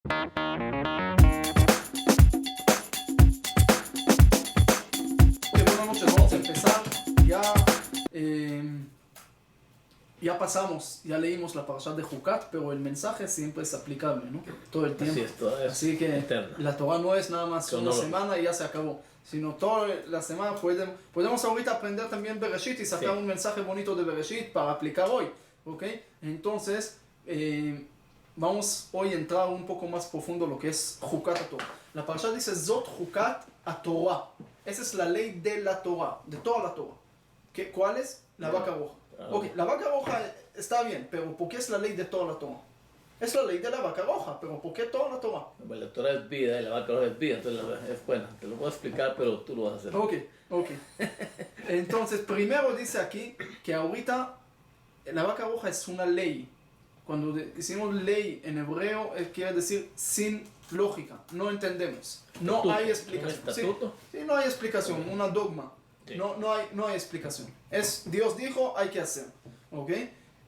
Buenas noches, vamos a empezar. Ya pasamos, ya leímos la parashat de Jucat, pero el mensaje siempre es aplicable, ¿no? Todo el tiempo. Así que eterna. La Torah no es nada más una semana y ya se acabó, sino toda la semana podemos ahorita aprender también Bereshit y sacar un mensaje bonito de Bereshit para aplicar hoy, ¿ok? Entonces, vamos hoy a entrar un poco más profundo lo que es Jucat a Torah. La parashat dice Zot Jucat a Torah. Esa es la ley de la Torah, de toda la Torah. ¿Cuál es? La vaca roja. Ok, la vaca roja está bien, pero ¿por qué es la ley de toda la Torah? Es la ley de la vaca roja, pero ¿por qué toda la Torah? Bueno, la Torah es vida y la vaca roja es vida, entonces es buena. Te lo voy a explicar, pero tú lo vas a hacer. Ok. Entonces, primero dice aquí que ahorita la vaca roja es una ley. Cuando decimos ley en hebreo, quiere decir sin lógica, no entendemos. No hay explicación. ¿Un estatuto? Sí, no hay explicación, una dogma. Sí. No hay explicación. Dios dijo, hay que hacer. ¿Ok?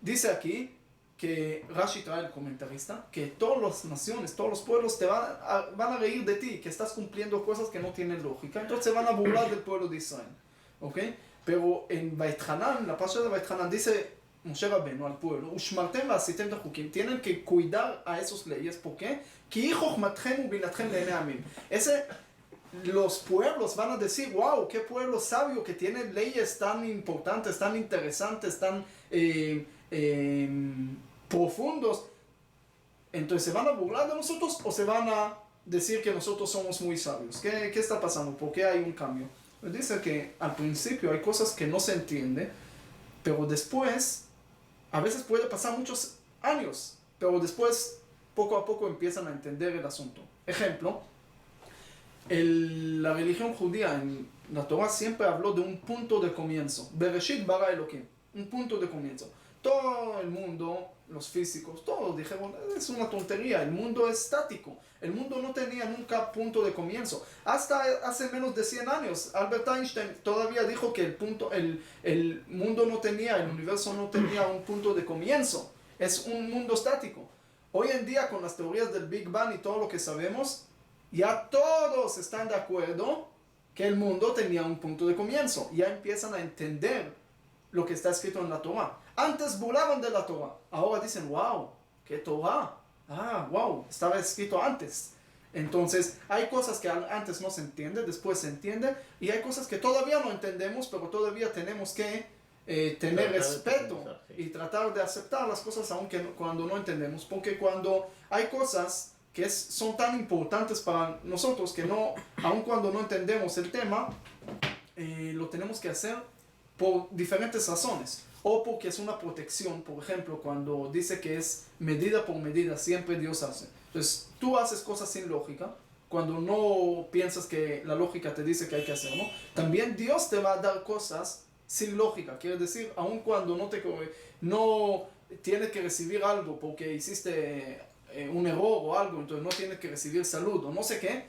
Dice aquí que Rashi trae el comentarista, que todas las naciones, todos los pueblos te van a reír de ti, que estás cumpliendo cosas que no tienen lógica, entonces se van a burlar del pueblo de Israel. ¿Ok? Pero en Beit Hanan, la pasada de Beit Hanan dice Moshe Rabbeinu al pueblo, Ushmartem v'asitem tachukim, tienen que cuidar a esas leyes. ¿Por qué? Ki chochmatchem ubinatchem le'enei amim. Los pueblos van a decir, wow, qué pueblo sabio que tiene leyes tan importantes, tan interesantes, tan profundos. Entonces, ¿se van a burlar de nosotros o se van a decir que nosotros somos muy sabios? ¿Qué está pasando? ¿Por qué hay un cambio? Pues dice que al principio hay cosas que no se entienden, pero después, a veces puede pasar muchos años, pero después, poco a poco empiezan a entender el asunto. Ejemplo, la religión judía en la Torah siempre habló de un punto de comienzo. Bereshit bara Elohim, un punto de comienzo. Todo el mundo, los físicos, todos dijeron, es una tontería, el mundo es estático. El mundo no tenía nunca punto de comienzo. Hasta hace menos de 100 años, Albert Einstein todavía dijo que el mundo no tenía, el universo no tenía un punto de comienzo. Es un mundo estático. Hoy en día, con las teorías del Big Bang y todo lo que sabemos, ya todos están de acuerdo que el mundo tenía un punto de comienzo. Ya empiezan a entender lo que está escrito en la Torah. Antes burlaban de la Torah. Ahora dicen, wow, ¿qué Torah? Wow, estaba escrito antes. Entonces, hay cosas que antes no se entiende, después se entiende. Y hay cosas que todavía no entendemos, pero todavía tenemos que tener respeto y tratar de aceptar las cosas aunque cuando no entendemos. Porque cuando hay cosas que son tan importantes para nosotros que aun cuando no entendemos el tema, lo tenemos que hacer por diferentes razones. O porque es una protección, por ejemplo, cuando dice que es medida por medida, siempre Dios hace. Entonces, tú haces cosas sin lógica, cuando no piensas que la lógica te dice que hay que hacerlo. También Dios te va a dar cosas sin lógica, quiere decir, aun cuando no tienes que recibir algo porque hiciste un error o algo, entonces no tienes que recibir salud o no sé qué,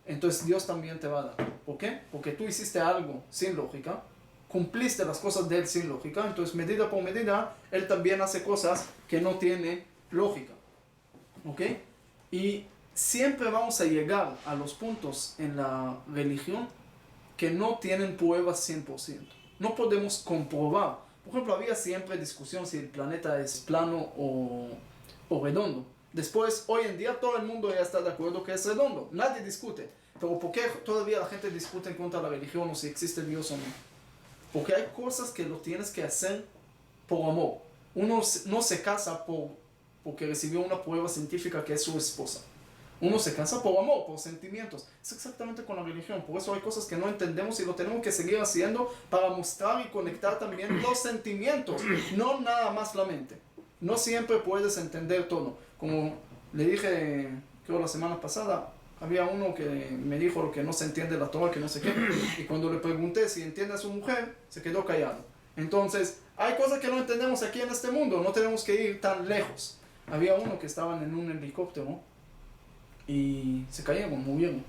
entonces Dios también te va a dar. ¿Por qué? Porque tú hiciste algo sin lógica, cumpliste las cosas de Él sin lógica, entonces medida por medida Él también hace cosas que no tienen lógica. ¿Ok? Y siempre vamos a llegar a los puntos en la religión que no tienen pruebas 100%. No podemos comprobar. Por ejemplo, había siempre discusión si el planeta es plano o redondo. Después, hoy en día, todo el mundo ya está de acuerdo que es redondo. Nadie discute. Pero ¿por qué todavía la gente discute en contra de la religión o si existe Dios o no? Porque hay cosas que lo tienes que hacer por amor. Uno no se casa porque recibió una prueba científica que es su esposa. Uno se casa por amor, por sentimientos. Es exactamente con la religión. Por eso hay cosas que no entendemos y lo tenemos que seguir haciendo para mostrar y conectar también los sentimientos, no nada más la mente. No siempre puedes entender todo. Como le dije, creo la semana pasada, había uno que me dijo que no se entiende la Torah, que no sé qué. Y cuando le pregunté si entiende a su mujer, se quedó callado. Entonces, hay cosas que no entendemos aquí en este mundo. No tenemos que ir tan lejos. Había uno que estaban en un helicóptero y se cayeron, murieron.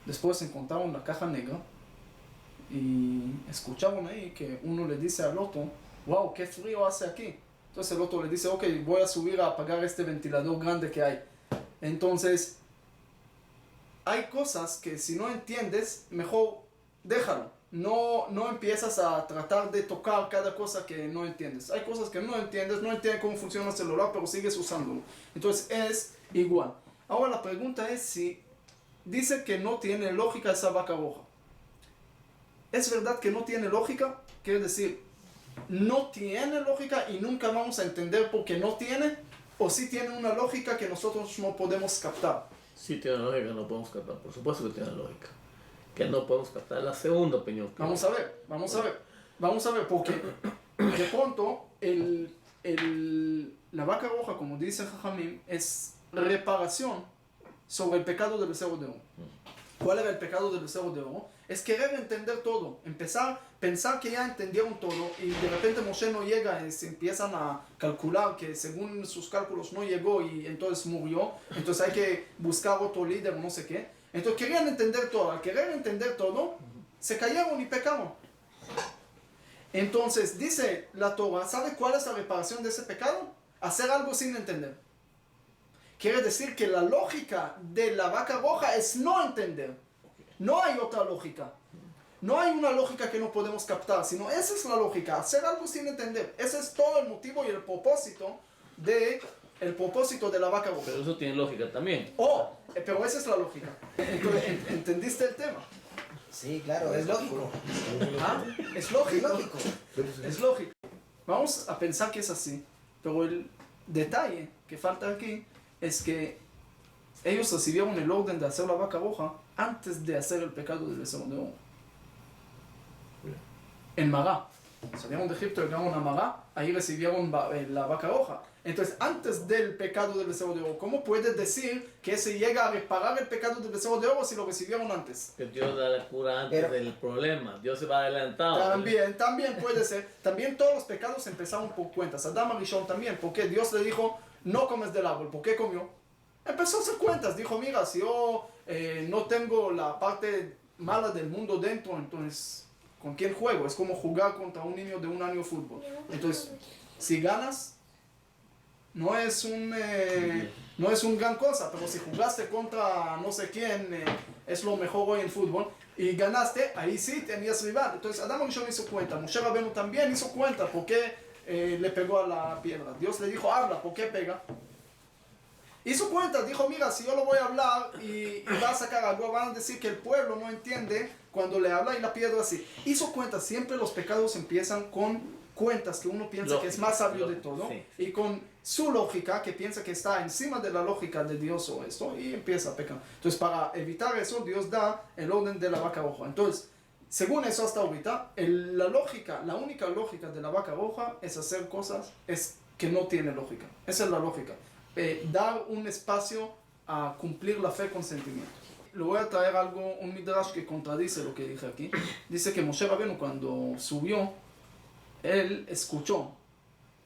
Después encontraron la caja negra y escucharon ahí que uno le dice al otro, wow, qué frío hace aquí. Entonces el otro le dice, ok, voy a subir a apagar este ventilador grande que hay. Entonces, hay cosas que si no entiendes, mejor déjalo. No empiezas a tratar de tocar cada cosa que no entiendes. Hay cosas que no entiendes cómo funciona el celular, pero sigues usándolo. Entonces es igual. Ahora la pregunta es si dice que no tiene lógica esa vaca roja. ¿Es verdad que no tiene lógica? Quiere decir, no tiene lógica y nunca vamos a entender por qué no tiene, o si tiene una lógica que nosotros no podemos captar. Sí tiene lógica, no podemos captar. Por supuesto que tiene lógica. Que no podemos captar la segunda opinión. Vamos a ver, porque de pronto la vaca roja, como dice Jajamim, es reparación sobre el pecado del becerro de oro. ¿Cuál era el pecado del becerro de oro? Es querer entender todo, pensar que ya entendieron todo y de repente Moshe no llega y se empiezan a calcular que según sus cálculos no llegó y entonces murió, entonces hay que buscar otro líder o no sé qué. Entonces querían entender todo, al querer entender todo, se cayeron y pecaron. Entonces dice la Torah, ¿sabe cuál es la reparación de ese pecado? Hacer algo sin entender. Quiere decir que la lógica de la vaca roja es no entender. No hay otra lógica. No hay una lógica que no podemos captar, sino esa es la lógica, hacer algo sin entender. Ese es todo el motivo y el propósito de la vaca roja. Pero eso tiene lógica también. Pero esa es la lógica. Entonces, ¿entendiste el tema? Sí, claro, es lógico. ¿Ah? Es lógico. Es lógico. Vamos a pensar que es así, pero el detalle que falta aquí es que ellos recibieron el orden de hacer la vaca roja antes de hacer el pecado del becerro de oro. En Mará. Salieron de Egipto, llegaron a Mará, ahí recibieron la vaca roja. Entonces, antes del pecado del becerro de oro, ¿cómo puedes decir que se llega a reparar el pecado del becerro de oro si lo recibieron antes? Que Dios da la cura antes del problema. Dios se va adelantado. También puede ser. También todos los pecados empezaron por cuentas. Adán Rishon también, porque Dios le dijo, no comes del árbol. ¿Por qué comió? Empezó a hacer cuentas. Dijo, mira, si yo no tengo la parte mala del mundo dentro, entonces, ¿con quién juego? Es como jugar contra un niño de 1 año de fútbol. Entonces, si ganas, no es un gran cosa, pero si jugaste contra no sé quién, es lo mejor hoy en fútbol, y ganaste, ahí sí tenías rival. Entonces Adán Rishon hizo cuenta, Moshe Rabbeinu también hizo cuenta, ¿por qué le pegó a la piedra? Dios le dijo, habla, ¿por qué pega? Hizo cuenta, dijo, mira, si yo lo voy a hablar y va a sacar algo, van a decir que el pueblo no entiende cuando le habla y la piedra así. Hizo cuenta, siempre los pecados empiezan con cuentas que uno piensa que es más sabio de todo, sí. Y con su lógica que piensa que está encima de la lógica de Dios o esto, y empieza a pecar. Entonces, para evitar eso, Dios da el orden de la vaca roja. Entonces, según eso hasta ahorita, la única lógica de la vaca roja es hacer cosas que no tiene lógica. Esa es la lógica. Dar un espacio a cumplir la fe con sentimiento. Le voy a traer un midrash que contradice lo que dije aquí. Dice que Moshe Rabbeinu cuando subió, él escuchó.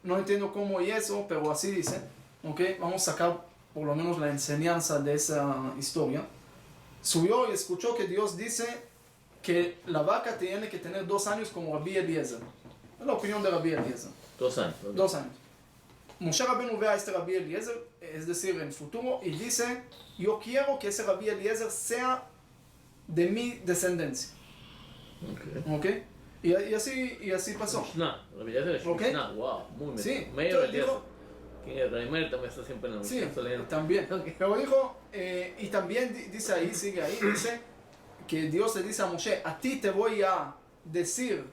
No entiendo cómo y eso, pero así dice. ¿Okay? Vamos a sacar por lo menos la enseñanza de esa historia. Subió y escuchó que Dios dice que la vaca tiene que tener 2 años como Rabbi Eliezer. Es la opinión de Rabbi Eliezer. 2 años. 2 años. Moshe Rabbeinu ve a este Rabbi Eliezer, es decir, en el futuro, y dice, yo quiero que ese Rabbi Eliezer sea de mi descendencia. ¿Okay? Y así pasó. No, la belleza es ¿Okay? no, wow, muy metido. Sí, Medio entonces dijo, ¿quién es? Raimer también está siempre en la sí, música. también. Okay. Pero dijo, y también dice ahí, sigue ahí, dice que Dios le dice a Moshe, a ti te voy a decir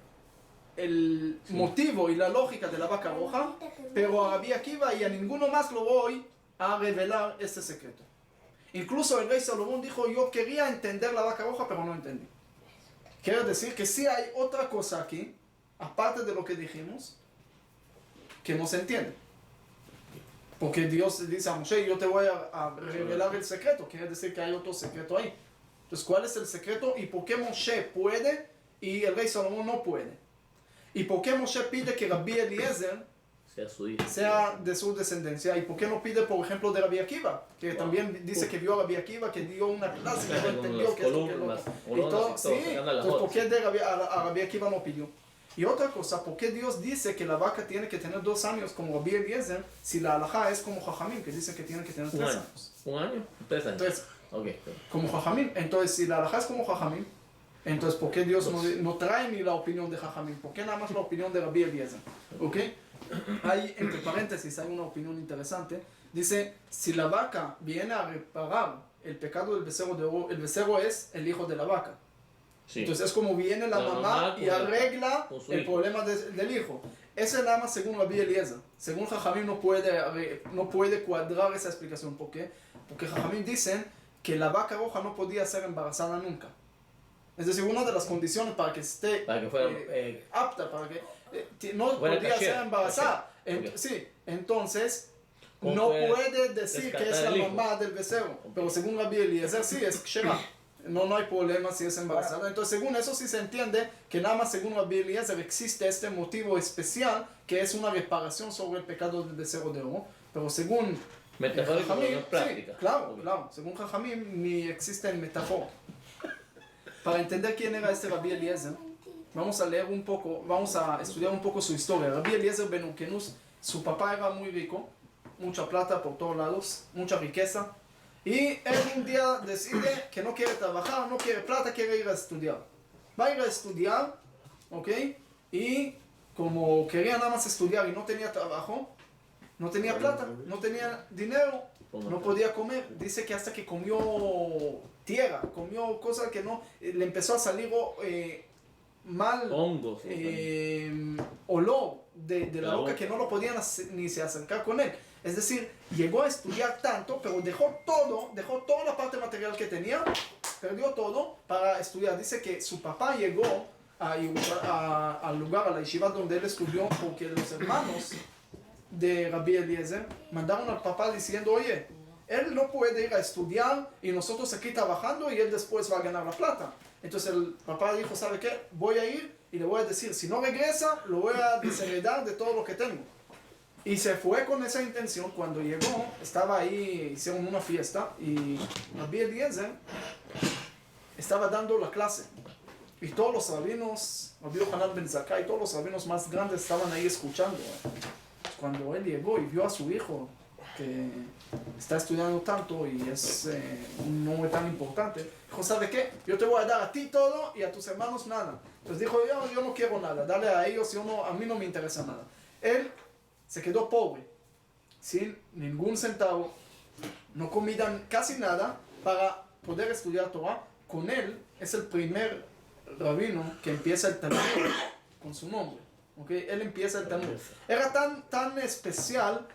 el motivo y la lógica de la vaca roja, pero a Rabbi Akiva y a ninguno más lo voy a revelar este secreto. Incluso el rey Salomón dijo, yo quería entender la vaca roja, pero no entendí. Quiere decir que sí hay otra cosa aquí, aparte de lo que dijimos, que no se entiende. Porque Dios le dice a Moshe, yo te voy a revelar el secreto. Quiere decir que hay otro secreto ahí. Entonces, ¿cuál es el secreto? ¿Y por qué Moshe puede y el rey Salomón no puede? ¿Y por qué Moshe pide que Rabbi Eliezer sea de su descendencia? ¿Y por qué no pide, por ejemplo, de Rabbi Akiva? Que también dice que vio a Rabbi Akiva, que dio una clase, que no entendió que esto, que lo otro. Y todo, sí, entonces ¿por qué a Rabbi Akiva no pidió? Y otra cosa, ¿por qué Dios dice que la vaca tiene que tener 2 años como Rabbi Eliezer, si la halajá es como Jajamim, que dice que tiene que tener 3 años? ¿Un año? 3 años. 3. Ok. Como Jajamim. Entonces, si la halajá es como Jajamim, entonces, ¿por qué Dios no trae ni la opinión de Jajamim? ¿Por qué nada más la opinión de Rabbi Eliezer? ¿Ok? Hay, entre paréntesis, hay una opinión interesante. Dice, si la vaca viene a reparar el pecado del becerro de oro, el becerro es el hijo de la vaca. Sí. Entonces es como viene la mamá y arregla el problema del hijo. Ese es nada más según Rabbi Eliezer. Según Jajamim no puede cuadrar esa explicación. ¿Por qué? Porque Jajamim dicen que la vaca roja no podía ser embarazada nunca. Es decir, una de las condiciones para que esté fuera, apta, para que no podía ser embarazada. Okay. Sí, entonces no puede decir que es la mamá del becerro. Pero según Rabbi Eliezer sí es kshera. No hay problema si es embarazada. Entonces, según eso sí se entiende que nada más según Rabbi Eliezer existe este motivo especial que es una reparación sobre el pecado del becerro de oro. Pero según Jajamim, sí, claro. Según Jajamim ni existe en metáfora. Para entender quién era este Rabbi Eliezer, vamos a leer un poco, vamos a estudiar un poco su historia. Rabbi Eliezer ben Urkenus, su papá era muy rico, mucha plata por todos lados, mucha riqueza. Y él un día decide que no quiere trabajar, no quiere plata, quiere ir a estudiar. Va a ir a estudiar, ¿ok? Y como quería nada más estudiar y no tenía trabajo, no tenía plata, no tenía dinero, no podía comer. Dice que hasta que comió tierra, comió cosas que no, le empezó a salir mal hongos, olor de la boca que no lo podían ni se acercar con él. Es decir, llegó a estudiar tanto, pero dejó toda la parte material que tenía, perdió todo para estudiar. Dice que su papá llegó al lugar, a la yeshiva donde él estudió, porque los hermanos de Rabbi Eliezer mandaron al papá diciendo, oye, él no puede ir a estudiar y nosotros aquí trabajando y él después va a ganar la plata. Entonces el papá dijo, ¿sabe qué? Voy a ir y le voy a decir, si no regresa, lo voy a desheredar de todo lo que tengo. Y se fue con esa intención. Cuando llegó, estaba ahí, hicieron una fiesta y Rabbi Eliezer estaba dando la clase. Y todos los rabinos, Rabbi Yohanan ben Zakkai, todos los rabinos más grandes estaban ahí escuchando. Cuando él llegó y vio a su hijo, que está estudiando tanto y es un hombre tan importante, dijo, ¿sabe qué? Yo te voy a dar a ti todo y a tus hermanos nada. Entonces dijo, yo no quiero nada, dale a ellos, a mí no me interesa nada. Él se quedó pobre, sin ningún centavo, no comían casi nada para poder estudiar Torah. Con él es el primer rabino que empieza el Talmud con su nombre. ¿Okay? Él empieza el Talmud. Era tan especial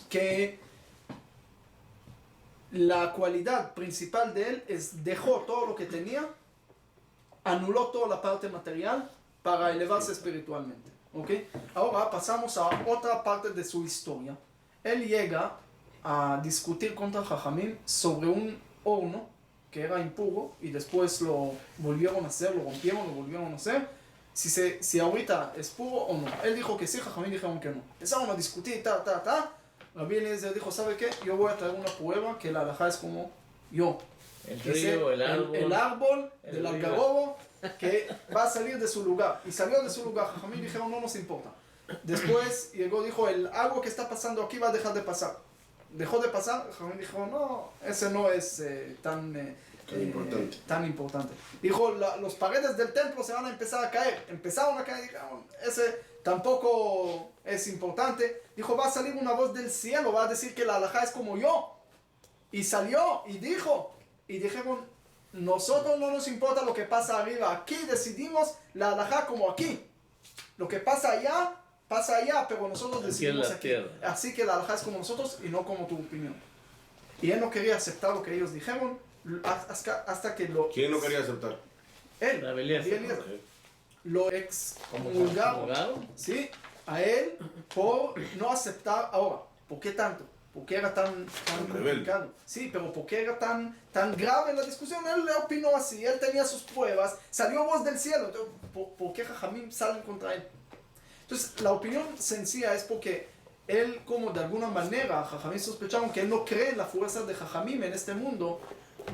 que la cualidad principal de él es dejó todo lo que tenía, anuló toda la parte material para elevarse espiritualmente. ¿Okay? Ahora pasamos a otra parte de su historia. Él llega a discutir contra Jajamim sobre un horno que era impuro y después lo volvieron a hacer, lo rompieron, lo volvieron a hacer. Si ahorita es puro o no. Él dijo que sí, Jajamim dijeron que no. Empezaron a discutir, Rabbi Eliezer dijo, ¿sabe qué? Yo voy a traer una prueba que la halajá es como yo. El río, el árbol del algarrobo que va a salir de su lugar. Y salió de su lugar. Jajamim dijeron, no nos importa. Después llegó, dijo, el agua que está pasando aquí va a dejar de pasar. Dejó de pasar, Jajamim dijo, no, ese no es tan importante. Dijo, los paredes del templo se van a empezar a caer. Empezaron a caer, dijeron, ese tampoco es importante. Dijo, va a salir una voz del cielo, va a decir que la halajá es como yo. Y salió y dijo, y dijeron, nosotros no nos importa lo que pasa arriba, aquí decidimos la halajá como aquí. Lo que pasa allá, pero nosotros decidimos aquí. Así que la halajá es como nosotros y no como tu opinión. Y él no quería aceptar lo que ellos dijeron hasta que lo... ¿Quién no quería aceptar? Él. Lo excomulgaron, ¿sí? A él por no aceptar. Ahora, ¿por qué tanto? ¿Por qué era tan complicado? Sí, pero ¿por qué era tan grave la discusión? Él le opinó así, él tenía sus pruebas, salió voz del cielo. Entonces, ¿por qué Jajamim salen contra él? Entonces, la opinión sencilla es porque él, como de alguna manera, Jajamim sospecharon que él no cree en la fuerza de Jajamim en este mundo,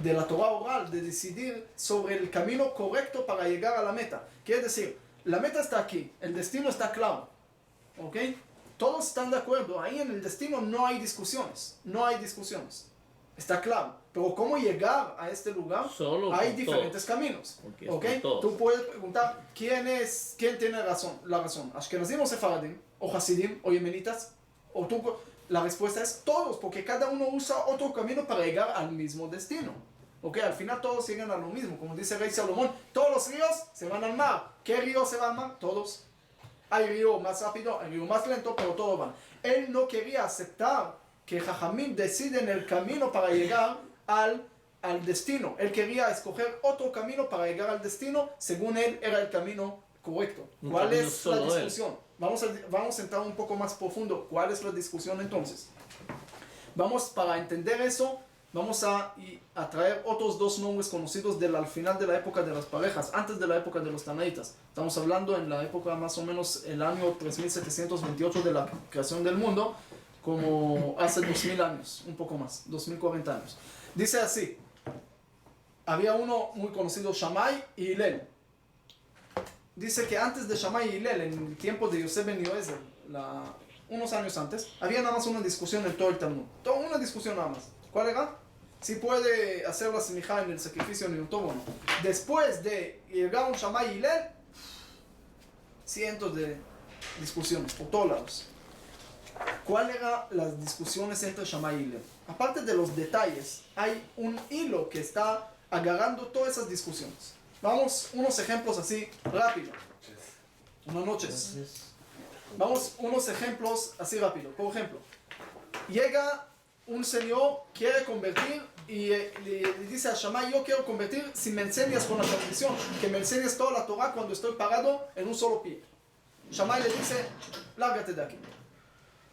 de la Torah oral, de decidir sobre el camino correcto para llegar a la meta. Quiere decir, la meta está aquí, el destino está claro, ¿ok? Todos están de acuerdo, ahí en el destino no hay discusiones, está claro. Pero cómo llegar a este lugar, Solo hay con diferentes caminos, Porque es ¿ok? con todos. Tú puedes preguntar, ¿quién tiene la razón? ¿Ashkenazim o Sefaradim? ¿O Hasidim? ¿O Yemenitas? ¿O tú? La respuesta es todos, porque cada uno usa otro camino para llegar al mismo destino. ¿Ok? Al final todos llegan a lo mismo. Como dice el rey Salomón, todos los ríos se van al mar. ¿Qué río se va al mar? Todos. Hay río más rápido, hay río más lento, pero todos van. Él no quería aceptar que Jajamim deciden el camino para llegar al destino. Él quería escoger otro camino para llegar al destino, según él era el camino correcto. Un ¿Cuál camino es la solo él. discusión? Vamos a entrar un poco más profundo. ¿Cuál es la discusión entonces? Para entender eso, vamos a traer otros dos nombres conocidos al final de la época de las parejas, antes de la época de los Tanaitas. Estamos hablando en la época más o menos el año 3728 de la creación del mundo, como hace 2000 años, un poco más, 2040 años. Dice así, había uno muy conocido, Shammai y Hillel. Dice que antes de Shammai y Hillel, en el tiempo de Yosef ben Yoezer, unos años antes, había nada más una discusión en todo el Talmud. Una discusión nada más. ¿Cuál era? Si puede hacer la semijá en el sacrificio en el tobo o no. Después de llegar un Shammai y Hillel, cientos de discusiones por todos lados. ¿Cuáles eran las discusiones entre Shammai y Hillel? Aparte de los detalles, hay un hilo que está agarrando todas esas discusiones. Vamos, unos ejemplos así, rápido. Buenas noches. Vamos, unos ejemplos así rápido. Por ejemplo, llega un señor, quiere convertir y le dice a Shammai, yo quiero convertir si me enseñas con la condición, que me enseñes toda la Torah cuando estoy parado en un solo pie. Shammai le dice, lárgate de aquí.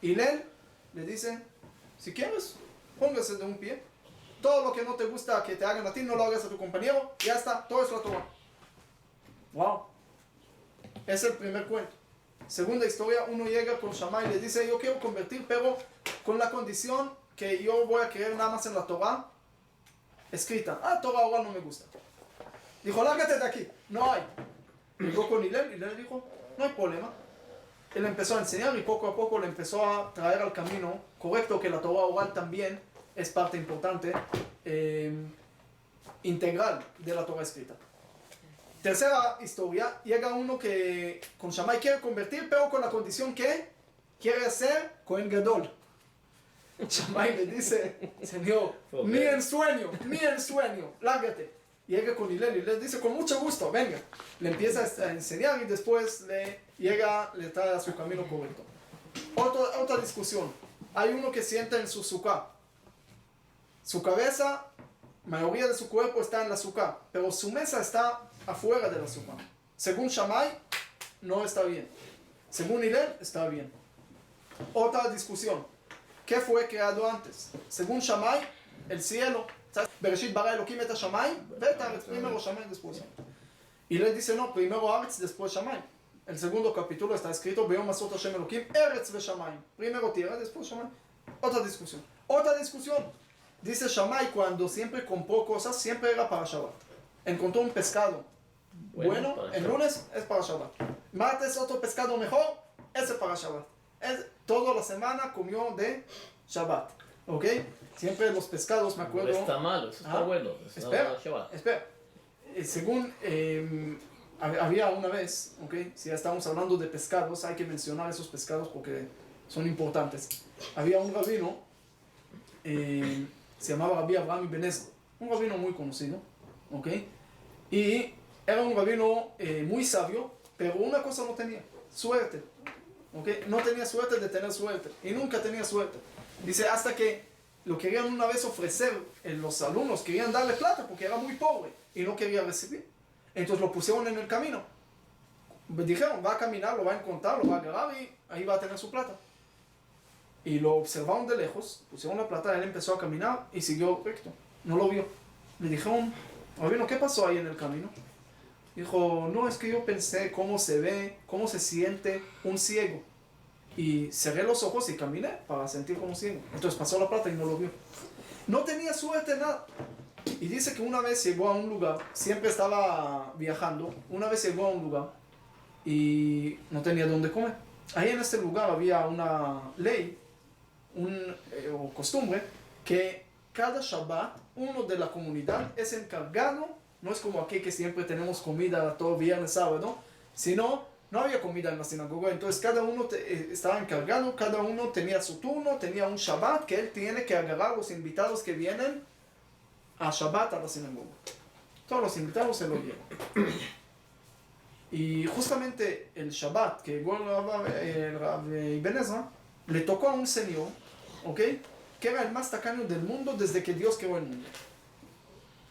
Hillel le dice, si quieres, póngase de un pie. Todo lo que no te gusta que te hagan a ti, no lo hagas a tu compañero. Ya está, todo es la Torah. Wow. Es el primer cuento. Segunda historia, uno llega con Shammai y le dice, yo quiero convertir, pero con la condición que yo voy a creer nada más en la Torah escrita. Torah oral no me gusta. Dijo, lárgate de aquí. No hay. Llegó con Hillel y le dijo, no hay problema. Él empezó a enseñar y poco a poco le empezó a traer al camino correcto, que la Torah oral también es parte importante, integral de la Torah escrita. Tercera historia, llega uno que con Shammai quiere convertir, pero con la condición que quiere ser Cohen Gadol. Shammai le dice, señor, ni en sueño, lárgate. Llega con Hillel y le dice, con mucho gusto, venga. Le empieza a enseñar y después le trae a su camino correcto. Otra discusión, hay uno que sienta en su sukkah. Su cabeza, mayoría de su cuerpo está en la sukkah, pero su mesa está afuera de la sukkah. Según Shammai, no está bien. Según Hillel, está bien. Otra discusión, ¿qué fue creado antes? Según Shammai, el cielo. Bereshit bara Elohim et ha-shamayim ואת הארץ, primero Shammai, después Shammai. Hillel dice no, primero Aretz, después Shammai. El segundo capítulo está escrito Be'yom asot Hashem Elohim Eretz ve-shamayim. Primero tierra, después Shammai. Otra discusión. Dice Shammai, cuando siempre compró cosas, siempre era para Shabbat. Encontró un pescado bueno el lunes, es para Shabbat. Martes otro pescado mejor, ese para Shabbat. Toda la semana comió de Shabbat. ¿Ok? Siempre los pescados, me acuerdo... No está malo, eso está bueno. Espera. Según... había una vez, ¿ok? Si ya estamos hablando de pescados, hay que mencionar esos pescados porque son importantes. Había un rabino, se llamaba Rabbi Abraham Ibn Ezra, un rabino muy conocido, ¿ok? Y era un rabino muy sabio, pero una cosa no tenía, suerte, ¿ok? No tenía suerte de tener suerte, y nunca tenía suerte. Dice, hasta que lo querían una vez ofrecer, los alumnos querían darle plata porque era muy pobre y no quería recibir. Entonces lo pusieron en el camino. Dijeron, va a caminar, lo va a encontrar, lo va a agarrar y ahí va a tener su plata. Y lo observaron de lejos, pusieron la plata, él empezó a caminar y siguió recto. No lo vio. Le dijeron, rabino, ¿qué pasó ahí en el camino? Dijo, no, es que yo pensé cómo se ve, cómo se siente un ciego. Y cerré los ojos y caminé para sentir como ciego. Entonces pasó la plata y no lo vio. No tenía suerte, nada. Y dice que una vez llegó a un lugar, siempre estaba viajando, una vez llegó a un lugar y no tenía dónde comer. Ahí en este lugar había una ley, o costumbre, que cada Shabbat uno de la comunidad es encargado, no es como aquí que siempre tenemos comida todo viernes, sábado, sino no había comida en la sinagoga, entonces cada uno estaba encargado, cada uno tenía su turno, tenía un Shabbat que él tiene que agarrar a los invitados que vienen a Shabbat a la sinagoga. Todos los invitados se lo llevan. Y justamente el Shabbat que llegó el Rab Ibn Ezra, le tocó a un señor, ¿ok?, que era el más tacaño del mundo desde que Dios creó el mundo.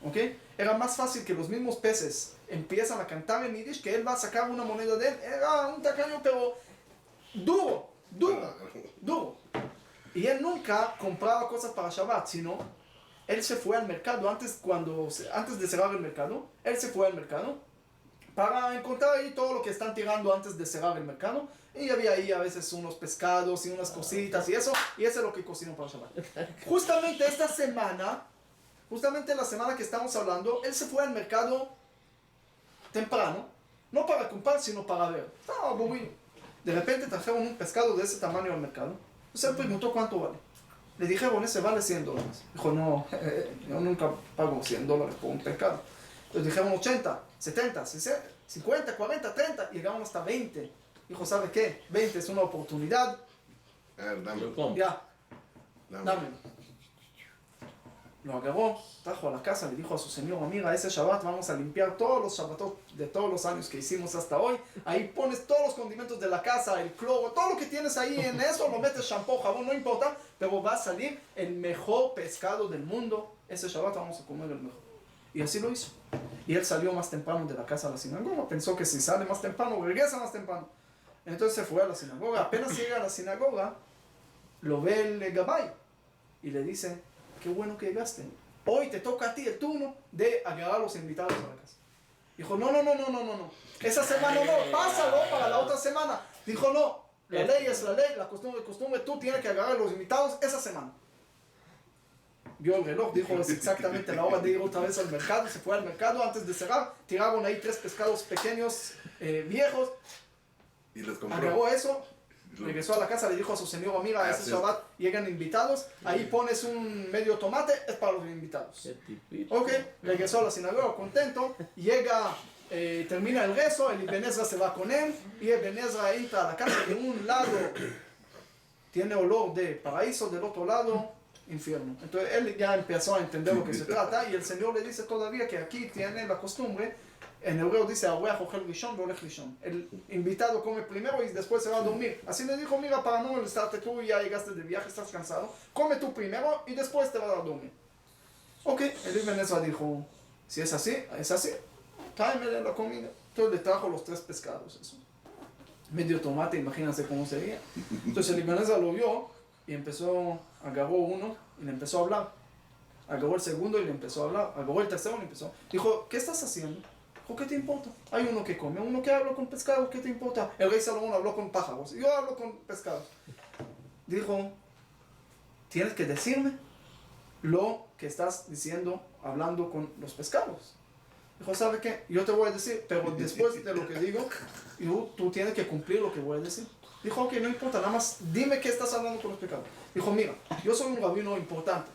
¿Ok? Era más fácil que los mismos peces empiezan a cantar en Yiddish, que él va a sacar una moneda de él. Era un tacaño, pero duro. Y él nunca compraba cosas para Shabbat, sino él se fue al mercado, antes de cerrar el mercado, él se fue al mercado para encontrar ahí todo lo que están tirando antes de cerrar el mercado. Y había ahí a veces unos pescados y unas cositas y eso es lo que cocinó para Shabbat. Justamente esta semana, justamente la semana que estamos hablando, él se fue al mercado temprano, no para comprar, sino para ver. Estaba aburrido. De repente trajeron un pescado de ese tamaño al mercado. Entonces él preguntó cuánto vale. Le dijeron, ese vale $100. Dijo, no, yo nunca pago $100 por un pescado. Entonces dijeron 80, 70, 60, 50, 40, 30, y llegamos hasta 20. Dijo, ¿sabe qué? 20 es una oportunidad. Dámelo. Ya, dámelo. Lo agarró, trajo a la casa, le dijo a su señora, mira, ese Shabbat vamos a limpiar todos los Shabbatot de todos los años que hicimos hasta hoy. Ahí pones todos los condimentos de la casa, el cloro, todo lo que tienes ahí en eso, lo metes shampoo, jabón, no importa, pero va a salir el mejor pescado del mundo. Ese Shabbat vamos a comer el mejor. Y así lo hizo. Y él salió más temprano de la casa a la sinagoga, pensó que si sale más temprano, regresa más temprano. Entonces se fue a la sinagoga. Apenas llega a la sinagoga, lo ve el Gabay y le dice, qué bueno que llegaste. Hoy te toca a ti el turno de agarrar a los invitados a la casa. Dijo, no. Esa semana no, pásalo para la otra semana. Dijo, no, la ley es la ley, la costumbre es costumbre, tú tienes que agarrar a los invitados esa semana. Vio el reloj, dijo, es exactamente la hora de ir otra vez al mercado. Se fue al mercado antes de cerrar, tiraron ahí 3 pescados pequeños, viejos. Y los compró. Agarró eso, regresó a la casa, le dijo a su señora, mira, ese Shabbat llegan invitados, ahí pones un medio tomate, es para los invitados. Ok, regresó a la sinagoga contento, llega, termina el rezo, el Ibn Ezra se va con él, y el Ibn Ezra entra a la casa, de un lado tiene olor de paraíso, del otro lado infierno. Entonces él ya empezó a entender lo que se trata, y el Señor le dice todavía que aquí tiene la costumbre. En hebreo dice, el invitado come primero y después se va a dormir. Así le dijo, mira, para no molestarte, tú ya llegaste de viaje, estás cansado, come tú primero y después te vas a dormir. Ok, el Ibn Ezra dijo, si es así, tráeme la comida. Entonces le trajo los 3 pescados, eso. Medio tomate, imagínense cómo sería. Entonces el Ibn Ezra lo vio y agarró uno y le empezó a hablar. Agarró el segundo y le empezó a hablar. Agarró el tercero y le empezó. Dijo, ¿qué estás haciendo? Dijo, ¿qué te importa? Hay uno que come, uno que habla con pescados, ¿qué te importa? El rey Salomón habló con pájaros, yo hablo con pescados. Dijo, tienes que decirme lo que estás diciendo, hablando con los pescados. Dijo, ¿sabe qué? Yo te voy a decir, pero después de lo que digo, tú tienes que cumplir lo que voy a decir. Dijo, ok, no importa, nada más dime qué estás hablando con los pescados. Dijo, mira, yo soy un rabino importante.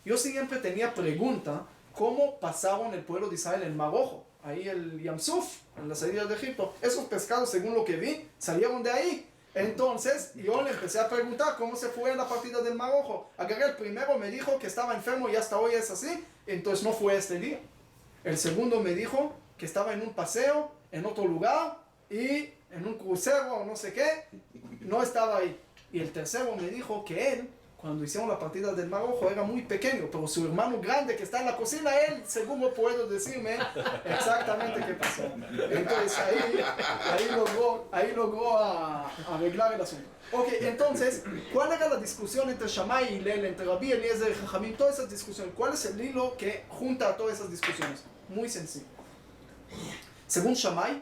Yo siempre tenía pregunta, ¿cómo pasaron el pueblo de Israel el Mar Rojo? Ahí el Yam Suf, en la salida de Egipto. Esos pescados, según lo que vi, salieron de ahí. Entonces, yo le empecé a preguntar cómo se fue en la partida del Mar Rojo. Agarré el primero, me dijo que estaba enfermo y hasta hoy es así. Entonces no fue este día. El segundo me dijo que estaba en un paseo, en otro lugar, y en un crucero o no sé qué, no estaba ahí. Y el tercero me dijo que él, cuando hicieron la partida del Mar Rojo, era muy pequeño, pero su hermano grande que está en la cocina, él seguro puede decirme exactamente qué pasó. Entonces ahí logró arreglar el asunto. Ok, entonces, ¿cuál era la discusión entre Shammai y Hillel, entre Rabbi Eliezer y Jajamim? Todas esas discusiones. ¿Cuál es el hilo que junta a todas esas discusiones? Muy sencillo. Según Shammai,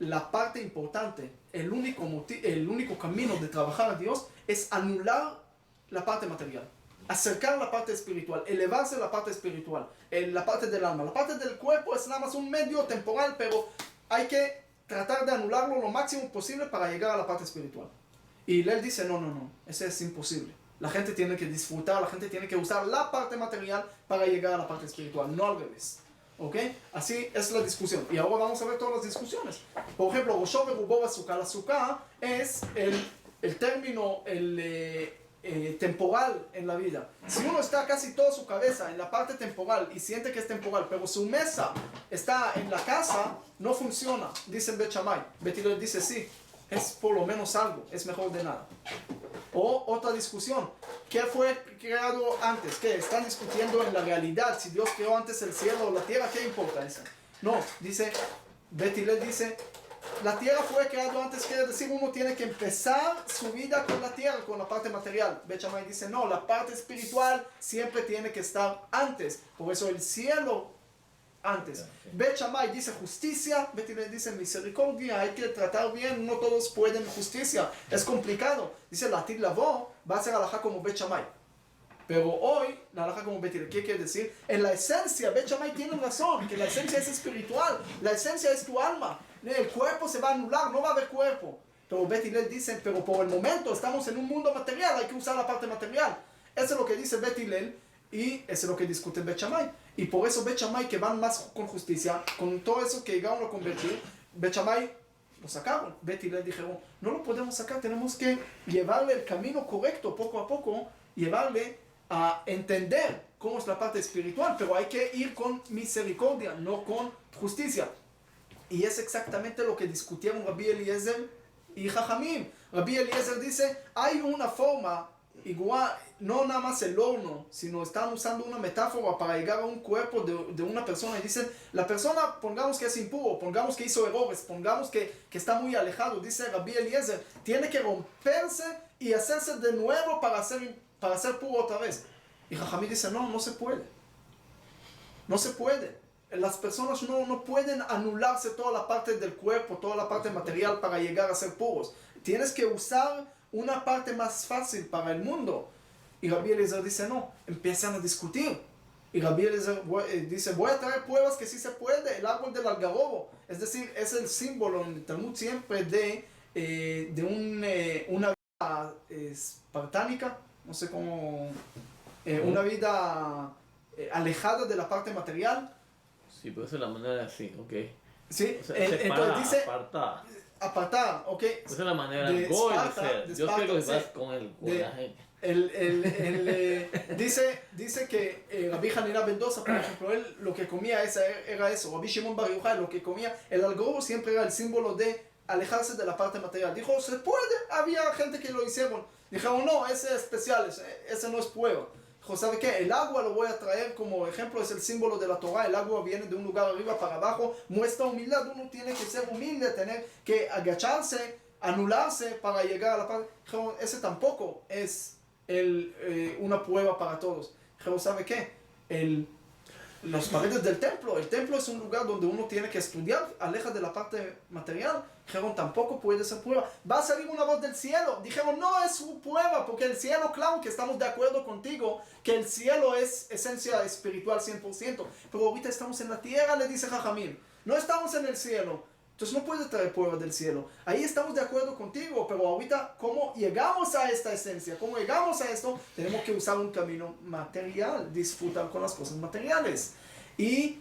la parte importante, el único camino de trabajar a Dios es anular la parte material, acercar la parte espiritual, elevarse la parte espiritual, la parte del alma. La parte del cuerpo es nada más un medio temporal, pero hay que tratar de anularlo lo máximo posible para llegar a la parte espiritual. Y él dice, no, ese es imposible. La gente tiene que disfrutar, la gente tiene que usar la parte material para llegar a la parte espiritual, no al revés. ¿Ok? Así es la discusión. Y ahora vamos a ver todas las discusiones. Por ejemplo, Roshov Berubov Azúcar. La azúcar es el término temporal en la vida. Si uno está casi toda su cabeza en la parte temporal y siente que es temporal, pero su mesa está en la casa, no funciona, dice Bet Shammai. Bet Hillel dice sí, es por lo menos algo, es mejor de nada. O otra discusión, ¿qué fue creado antes? ¿Qué? Están discutiendo en la realidad, si Dios creó antes el cielo o la tierra, ¿qué importa eso? No, dice, Bet Hillel dice, la tierra fue creado antes, quiere decir uno tiene que empezar su vida con la tierra, con la parte material. Bet Shammai dice, no, la parte espiritual siempre tiene que estar antes, por eso el cielo antes. Bet Shammai dice justicia, Bet Hillel dice misericordia, hay que tratar bien, no todos pueden justicia, es complicado. Dice la Tir Lavó va a ser alajá como Bet Shammai. Pero hoy, la alajá como Bet Hillel, ¿qué quiere decir? En la esencia, Bet Shammai tiene razón, que la esencia es espiritual, la esencia es tu alma. El cuerpo se va a anular, no va a haber cuerpo. Pero Bet Hillel dice, pero por el momento estamos en un mundo material, hay que usar la parte material. Eso es lo que dice Bet Hillel y eso es lo que discute Bet Shammai. Y por eso Bet Shammai, que van más con justicia, con todo eso que llegaron a convertir, Bet Shammai lo sacaron. Bet Hillel dijeron, no lo podemos sacar, tenemos que llevarle el camino correcto, poco a poco, llevarle a entender cómo es la parte espiritual, pero hay que ir con misericordia, no con justicia. Y es exactamente lo que discutieron Rabbi Eliezer y Jajamim. Rabbi Eliezer dice, hay una forma igual, no nada más el horno, sino están usando una metáfora para llegar a un cuerpo de una persona y dicen, la persona, pongamos que es impuro, pongamos que hizo errores, pongamos que está muy alejado, dice Rabbi Eliezer, tiene que romperse y hacerse de nuevo para ser puro otra vez. Y Jajamim dice, no se puede. No se puede. Las personas no pueden anularse toda la parte del cuerpo, toda la parte material para llegar a ser puros. Tienes que usar una parte más fácil para el mundo. Y Rabbi Eliezer dice no, empiezan a discutir. Y Rabbi Eliezer dice, voy a traer pruebas que sí se puede, el árbol del algarrobo. Es decir, es el símbolo en el Talmud siempre de una vida espartánica, no sé cómo, una vida alejada de la parte material. Sí, pero esa es la manera así, ok. Sí, O sea, entonces dice apartar. ok. Esa es la manera de Goy de Esparta, ser. de Yo quiero que Esparta, vas sí. con la gente. Dice que Rabbi Hanina ben Dosa, por ejemplo, él lo que comía era eso. Rabbi Shimon Bar Yochai lo que comía, el algarrobo siempre era el símbolo de alejarse de la parte material. Dijo, se puede, había gente que lo hicieron. Dijeron, no, ese es especial, ese no es prueba. Dijo, ¿sabe qué? El agua lo voy a traer como ejemplo, es el símbolo de la Torah. El agua viene de un lugar arriba para abajo, muestra humildad. Uno tiene que ser humilde, tener que agacharse, anularse para llegar a la parte. Dijo, ese tampoco es una prueba para todos. Dijo, ¿sabe qué? Las paredes del templo, el templo es un lugar donde uno tiene que estudiar, aleja de la parte material. Dijeron, tampoco puede ser prueba. Va a salir una voz del cielo. Dijeron, no es su prueba, porque el cielo, claro que estamos de acuerdo contigo, que el cielo es esencia espiritual 100%. Pero ahorita estamos en la tierra, le dice Jajamim. No estamos en el cielo. Entonces no puede traer pruebas del cielo. Ahí estamos de acuerdo contigo, pero ahorita, ¿cómo llegamos a esta esencia? ¿Cómo llegamos a esto? Tenemos que usar un camino material, disfrutar con las cosas materiales. Y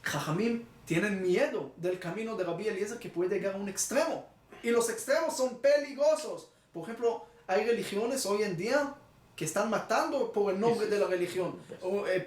Jajamim tienen miedo del camino de Rabbi Eliezer que puede llegar a un extremo. Y los extremos son peligrosos. Por ejemplo, hay religiones hoy en día que están matando por el nombre de la religión.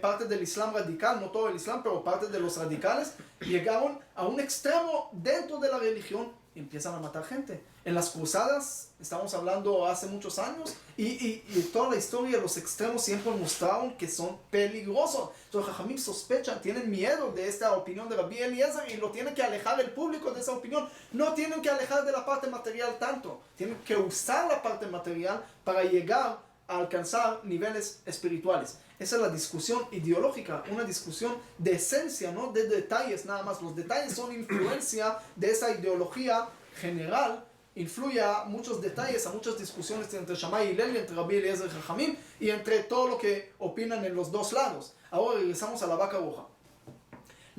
Parte del Islam radical, no todo el Islam, pero parte de los radicales, llegaron a un extremo dentro de la religión y empiezan a matar gente. En las cruzadas, estamos hablando hace muchos años, y toda la historia de los extremos siempre mostraron que son peligrosos. Entonces, Jajamim sospechan, tienen miedo de esta opinión de Rabbi Eliezer y lo tienen que alejar el público de esa opinión. No tienen que alejar de la parte material tanto, tienen que usar la parte material para llegar a alcanzar niveles espirituales. Esa es la discusión ideológica, una discusión de esencia, no de detalles nada más. Los detalles son influencia de esa ideología general, influye a muchos detalles, a muchas discusiones entre Shammai y Hillel, entre Rabbi Eliezer y Jajamim, y entre todo lo que opinan en los dos lados. Ahora regresamos a la vaca roja.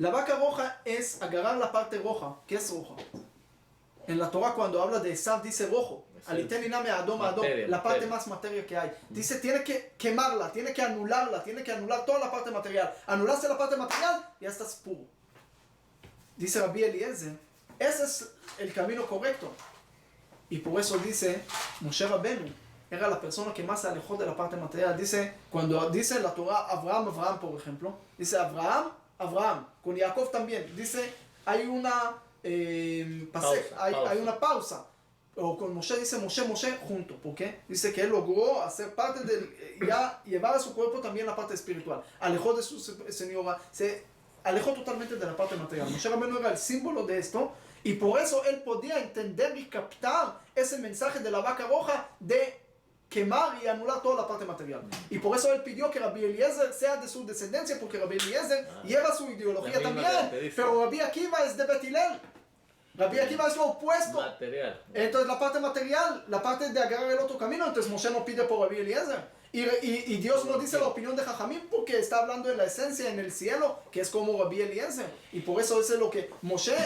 La vaca roja es agarrar la parte roja. ¿Qué es roja? En la Torah cuando habla de Esav dice rojo. Aliteni name adom adom, la parte más materia que hay. Dice tiene que quemarla, tiene que anularla, tiene que anular toda la parte material. Anulaste la parte material, ya estás puro. Dice Rabbi Eliezer, ese es el camino correcto. Y por eso dice Moshe Rabenu, era la persona que más se alejó de la parte material. Dice, cuando dice la Torah Abraham, por ejemplo, dice Abraham, con Jacob también. Dice, hay una hay una pausa. O con Moshe dice Moshe junto. ¿Por qué? Dice que él logró hacer parte del, ya llevar a su cuerpo también la parte espiritual. Alejó de su señora, se alejó totalmente de la parte material. Moshe Rabbeinu era el símbolo de esto. Y por eso él podía entender y captar ese mensaje de la vaca roja de quemar y anular toda la parte material. Y por eso él pidió que Rabbi Eliezer sea de su descendencia, porque Rabbi Eliezer lleva su ideología también. Pero Rabbi Akiva es de Bet Hillel. Rabbi Akiva es lo opuesto. Material. Entonces la parte material, la parte de agarrar el otro camino, entonces Moshe no pide por Rabbi Eliezer. Y Dios no dice la opinión de Jajamim porque está hablando de la esencia en el cielo, que es como Rabbi Eliezer. Y por eso es lo que Moshe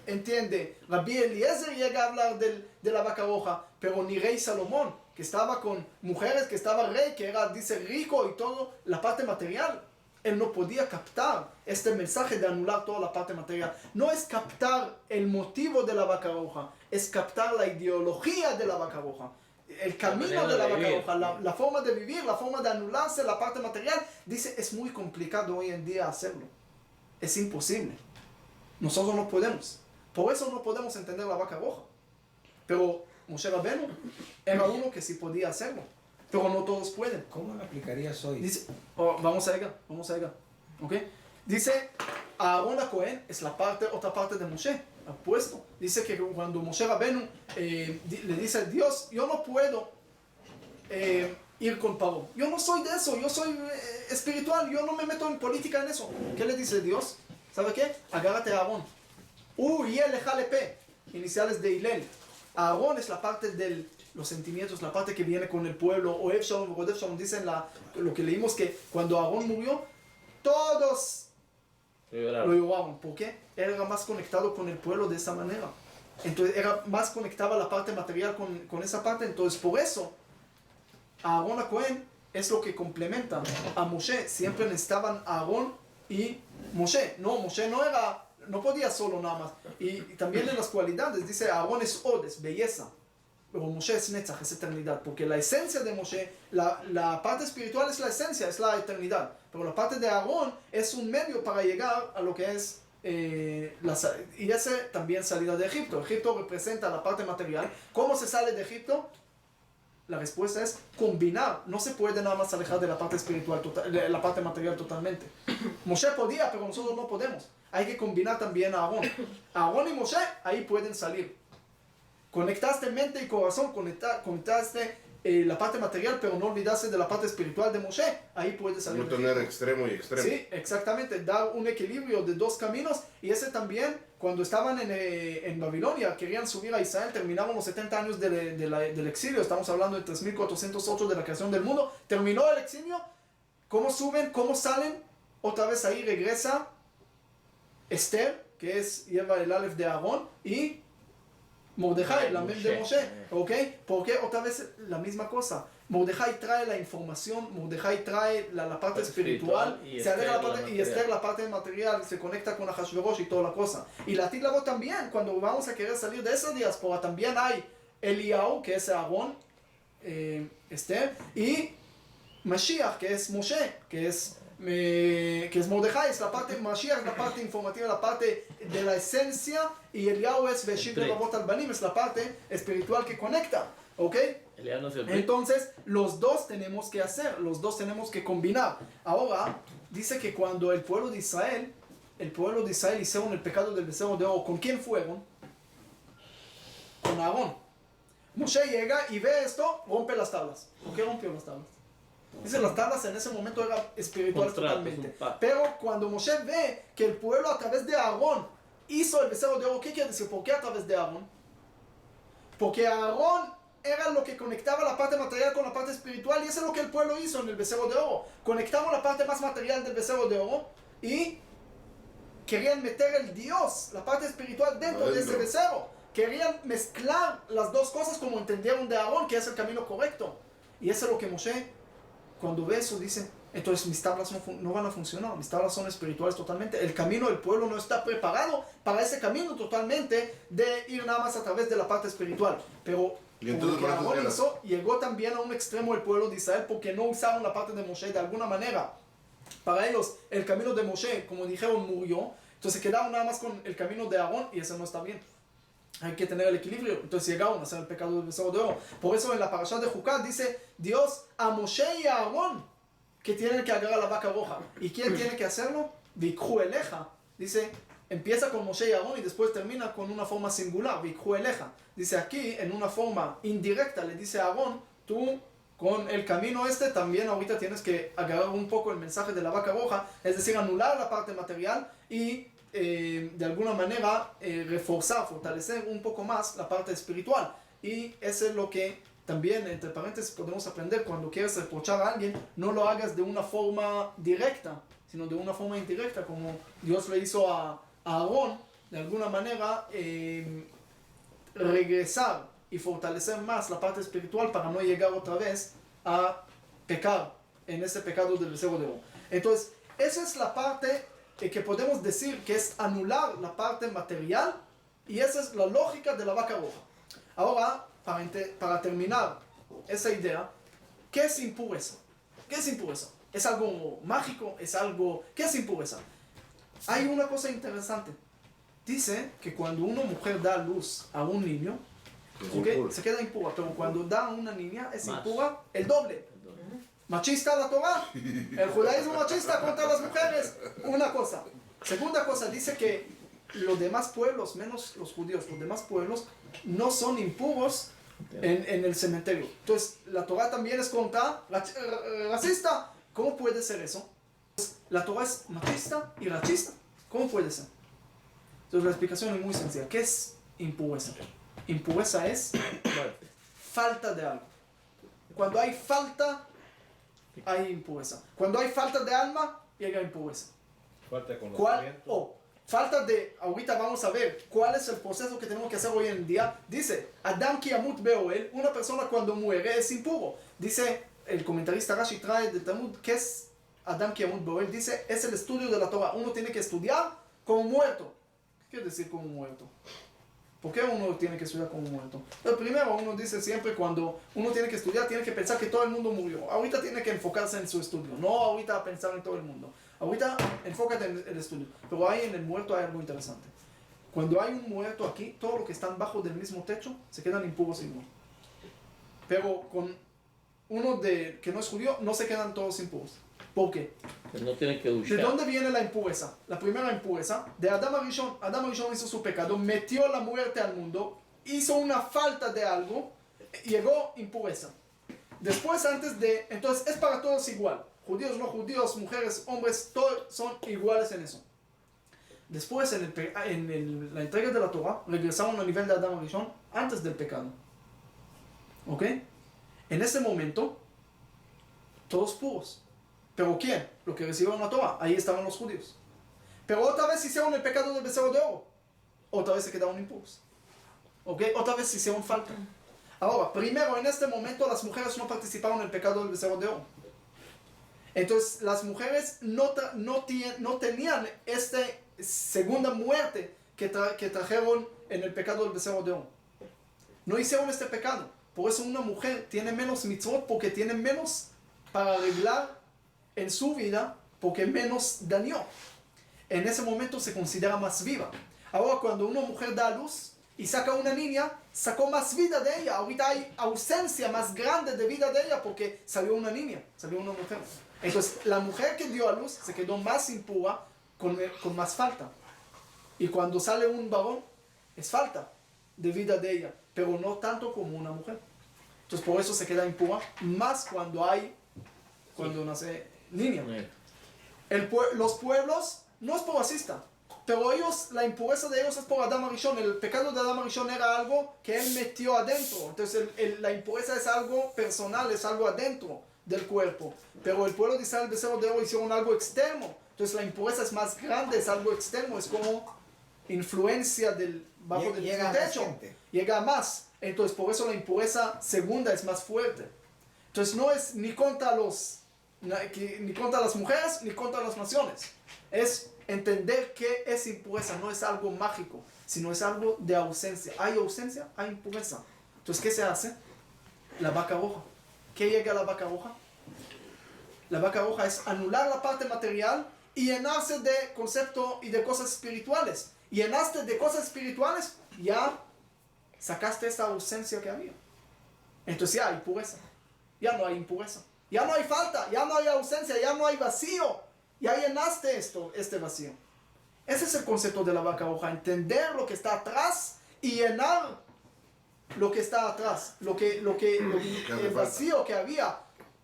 entiende. Rabbi Eliezer llega a hablar de la vaca roja, pero ni rey Salomón, que estaba con mujeres, que estaba rey, que era, dice, rico y todo, la parte material. Él no podía captar este mensaje de anular toda la parte material. No es captar el motivo de la vaca roja, es captar la ideología de la vaca roja. El camino de la vaca roja, la forma de vivir, la forma de anularse la parte material. Dice, es muy complicado hoy en día hacerlo. Es imposible. Nosotros no podemos. Por eso no podemos entender la vaca roja. Pero Moshe Rabbeinu era uno que sí podía hacerlo. Pero no todos pueden. ¿Cómo lo aplicarías hoy? Dice, vamos a llegar. ¿Ok? Dice, Aarón a Cohen es otra parte de Moshe, apuesto. Dice que cuando Moshe Rabbeinu le dice a Dios, yo no puedo ir con Paró. Yo no soy de eso, yo soy espiritual, yo no me meto en política en eso. ¿Qué le dice Dios? ¿Sabe qué? Agárrate a Aarón. Yelejalepe, iniciales de Hillel. Aarón es la parte de los sentimientos, la parte que viene con el pueblo. O Shalom, Rodef Shalom, dicen lo que leímos que cuando Aarón murió, todos lo lloraron. ¿Por qué? Era más conectado con el pueblo de esa manera. Entonces era más conectaba la parte material con esa parte. Entonces por eso Aarón a Cohen es lo que complementa a Moshe. Siempre necesitaban Aarón y Moshe. Moshe no podía solo nada más. Y también en las cualidades dice Aarón es Od, es belleza. Pero Moshe es Netzach, es eternidad. Porque la esencia de Moshe, la parte espiritual es la esencia, es la eternidad. Pero la parte de Aarón es un medio para llegar a lo que es y ese también salida de Egipto. Egipto representa la parte material. ¿Cómo se sale de Egipto? La respuesta es combinar. No se puede nada más alejar de la parte espiritual, de la parte material totalmente. Moshe podía, pero nosotros no podemos. Hay que combinar también a Aarón. Aarón y Moshe ahí pueden salir. Conectaste mente y corazón, conectaste la parte material, pero no olvidaste de la parte espiritual de Moshe. Ahí puedes salir. No tener extremo y extremo. Sí, exactamente. Dar un equilibrio de dos caminos. Y ese también, cuando estaban en Babilonia, querían subir a Israel, terminaron los 70 años del exilio. Estamos hablando de 3408 de la creación del mundo. Terminó el exilio. ¿Cómo suben? ¿Cómo salen? Otra vez ahí regresa Esther, que lleva el Aleph de Aarón, y Mordejai, la mem de Moshe, ¿ok? Porque otra vez la misma cosa. Mordejai trae la información, Mordejai trae la parte espiritual, se aleja la parte, y Esther la parte material, se conecta con Ahashverosh y toda la cosa. Y la Tiglavot también, cuando vamos a querer salir de esa diáspora, también hay Eliyahu, que es Aarón, Esther, y Mashiach, que es Moshe, que es Mordejai, es la parte, Mashiach es la parte informativa, la parte de la esencia, y Eliyahu es Veshit Levavot al Banim, es la parte espiritual que conecta, ¿ok? Entonces, los dos tenemos que hacer, los dos tenemos que combinar. Ahora, dice que cuando el pueblo de Israel hicieron el pecado del becerro de oro, ¿con quién fueron? Con Aarón. Moshe llega y ve esto, rompe las tablas. ¿Por qué rompió las tablas? Dice, las tablas en ese momento eran espirituales totalmente. Pero cuando Moshe ve que el pueblo a través de Aarón hizo el becerro de oro, ¿qué quiere decir? ¿Por qué a través de Aarón? Porque Aarón era lo que conectaba la parte material con la parte espiritual, y eso es lo que el pueblo hizo en el becerro de oro. Conectamos la parte más material del becerro de oro y querían meter el Dios, la parte espiritual dentro de ese becerro. Querían mezclar las dos cosas como entendieron de Aarón, que es el camino correcto. Y eso es lo que Moshe, cuando ve eso, dice, entonces mis tablas no van a funcionar, mis tablas son espirituales totalmente. El camino del pueblo no está preparado para ese camino totalmente de ir nada más a través de la parte espiritual. Pero Y entonces, como que por eso Aarón hizo, llegó también a un extremo del pueblo de Israel porque no usaron la parte de Moshe de alguna manera. Para ellos, el camino de Moshe, como dijeron, murió. Entonces quedaron nada más con el camino de Aarón y eso no está bien. Hay que tener el equilibrio. Entonces llegaron a hacer el pecado del becerro de oro. Por eso en la parasha de Jucat dice Dios a Moshe y a Aarón que tienen que agarrar la vaca roja. ¿Y quién tiene que hacerlo? Vikhu eleja. Dice, empieza con Moshe y Aarón y después termina con una forma singular. Vikhu eleja. Dice aquí, en una forma indirecta, le dice a Aarón, tú con el camino también ahorita tienes que agarrar un poco el mensaje de la vaca roja, es decir, anular la parte material y de alguna manera reforzar, fortalecer un poco más la parte espiritual. Y eso es lo que también, entre paréntesis, podemos aprender cuando quieres reprochar a alguien, no lo hagas de una forma directa, sino de una forma indirecta, como Dios le hizo a Aarón, de alguna manera regresar y fortalecer más la parte espiritual para no llegar otra vez a pecar en ese pecado del becerro de oro. Entonces, esa es la parte que podemos decir que es anular la parte material y esa es la lógica de la vaca roja. Ahora, para terminar esa idea, ¿qué es impureza? ¿Qué es impureza? ¿Es algo mágico? ¿Es algo... ¿Qué es impureza? Hay una cosa interesante. Dice que cuando una mujer da luz a un niño, ¿okay? Se queda impura, pero cuando da a una niña es impura el doble. Machista la Torah, el judaísmo machista contra las mujeres, una cosa. Segunda cosa, dice que los demás pueblos, menos los judíos, los demás pueblos no son impuros en el cementerio. Entonces, la Torah también es racista. ¿Cómo puede ser eso? La Torah es machista y racista. ¿Cómo puede ser? Entonces, la explicación es muy sencilla. ¿Qué es impureza? Impureza es falta de algo. Cuando hay falta, hay impureza. Cuando hay falta de alma, llega impureza. Falta de conocimiento. Falta de, ahorita vamos a ver cuál es el proceso que tenemos que hacer hoy en día. Dice, Adam ki yamut be'oel, una persona cuando muere es impuro. Dice, el comentarista Rashi trae del Talmud, ¿qué es Adam ki yamut be'oel? Dice, es el estudio de la Torah. Uno tiene que estudiar como muerto. ¿Qué quiere decir como muerto? ¿Por qué uno tiene que estudiar como muerto? Pero primero uno dice siempre cuando uno tiene que estudiar, tiene que pensar que todo el mundo murió. Ahorita tiene que enfocarse en su estudio, no ahorita pensar en todo el mundo. Ahorita enfócate en el estudio. Pero ahí en el muerto hay algo interesante. Cuando hay un muerto aquí, todos los que están bajo del mismo techo se quedan impuros igual. Pero con uno que no es judío, no se quedan todos impuros. ¿Por qué? Que no tiene que duchar. ¿De dónde viene la impureza? La primera impureza de Adam Arishon. Adam Arishon hizo su pecado, metió la muerte al mundo, hizo una falta de algo, llegó impureza. Después, entonces es para todos igual. Judíos, no judíos, mujeres, hombres, todos son iguales en eso. Después, en la entrega de la Torah, regresaron al nivel de Adam Arishon antes del pecado. ¿Ok? En ese momento, todos puros. ¿Pero quién? Lo que recibieron la Torah. Ahí estaban los judíos. Pero otra vez hicieron el pecado del becerro de oro. Otra vez se quedaron impuros. ¿Ok? Otra vez hicieron falta. Ahora, primero, en este momento, las mujeres no participaron en el pecado del becerro de oro. Entonces, las mujeres no tenían esta segunda muerte que trajeron en el pecado del becerro de oro. No hicieron este pecado. Por eso una mujer tiene menos mitzvot porque tiene menos para arreglar en su vida porque menos dañó. En ese momento se considera más viva. Ahora cuando una mujer da a luz y saca una niña, sacó más vida de ella. Ahorita hay ausencia más grande de vida de ella porque salió una niña, salió una mujer. Entonces la mujer que dio a luz se quedó más impura con más falta. Y cuando sale un varón es falta de vida de ella, pero no tanto como una mujer. Entonces por eso se queda impura más cuando nace niño. Los pueblos no es por racista, pero la impureza de ellos es por Adam Arishon. El pecado de Adam Arishon era algo que él metió adentro. Entonces la impureza es algo personal, es algo adentro del cuerpo. Pero el pueblo de Israel, becerro de oro, hicieron algo externo. Entonces la impureza es más grande, es algo externo, es como influencia del bajo del Llega techo. a más gente. Llega a más. Entonces por eso la impureza segunda es más fuerte. Entonces no es ni contra ni contra las mujeres ni contra las naciones. Es entender que es impureza, no es algo mágico, sino es algo de ausencia. Hay ausencia, hay impureza. Entonces, ¿qué se hace? La vaca roja. ¿Qué llega a la vaca roja? La vaca roja es anular la parte material y llenarse de concepto y de cosas espirituales. Y llenaste de cosas espirituales, ya sacaste esa ausencia que había. Entonces ya hay pureza. Ya no hay impureza. Ya no hay falta, ya no hay ausencia, ya no hay vacío. Ya llenaste este vacío. Ese es el concepto de la vaca roja. Entender lo que está atrás y llenar lo que está atrás. El vacío que había.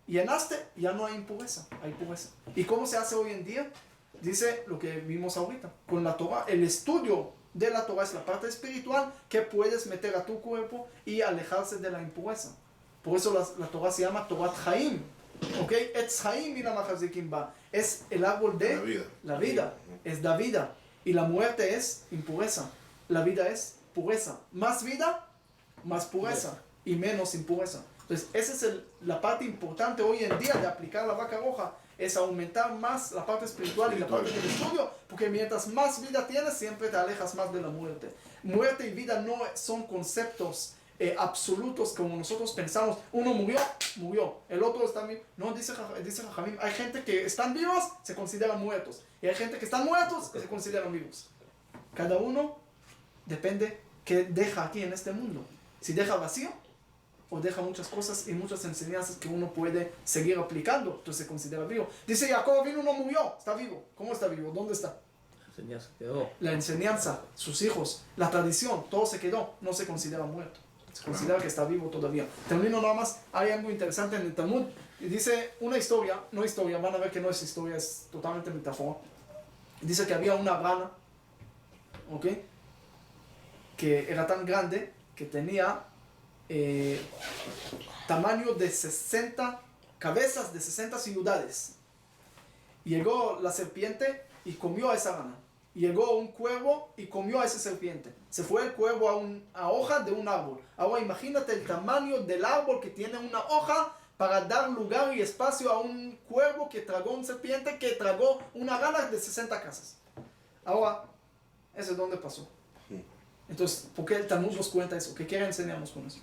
Llenaste, ya no hay impureza. Hay pureza. ¿Y cómo se hace hoy en día? Dice lo que vimos ahorita. Con la Torah. El estudio de la Torah es la parte espiritual que puedes meter a tu cuerpo y alejarse de la impureza. Por eso la Torah se llama Torat Chaim. ¿Ok? Etz Chaim mina machazikim ba. Es el árbol de la vida. Es la vida. Y la muerte es impureza. La vida es pureza. Más vida, más pureza. Y menos impureza. Entonces, esa es la parte importante hoy en día de aplicar la vaca roja. Es aumentar más la parte espiritual y la parte del estudio. Porque mientras más vida tienes, siempre te alejas más de la muerte. Muerte y vida no son conceptos absolutos como nosotros pensamos. Uno murió, el otro está vivo. No, dice Jajamim, hay gente que están vivos, se consideran muertos, y hay gente que están muertos, que se consideran vivos. Cada uno depende qué deja aquí en este mundo. Si deja vacío, o deja muchas cosas y muchas enseñanzas que uno puede seguir aplicando, entonces se considera vivo. Dice Jacob vino, no murió, está vivo. ¿Cómo está vivo? ¿Dónde está? La enseñanza quedó. La enseñanza, sus hijos, la tradición, todo se quedó, no se considera muerto. Se considera que está vivo todavía. Termino nada más, hay algo interesante en el Talmud. Y dice una historia, no historia, van a ver que no es historia, es totalmente metáfora. Dice que había una rana, ¿ok? Que era tan grande que tenía tamaño de 60 cabezas de 60 ciudades. Llegó la serpiente y comió a esa rana. Llegó un cuervo y comió a esa serpiente. Se fue el cuervo a hoja de un árbol. Ahora imagínate el tamaño del árbol que tiene una hoja para dar lugar y espacio a un cuervo que tragó una serpiente que tragó una rana de 60 casas. Ahora, ¿eso es dónde pasó? Entonces, ¿por qué el Talmud nos cuenta eso? ¿Qué quiere enseñarnos con eso?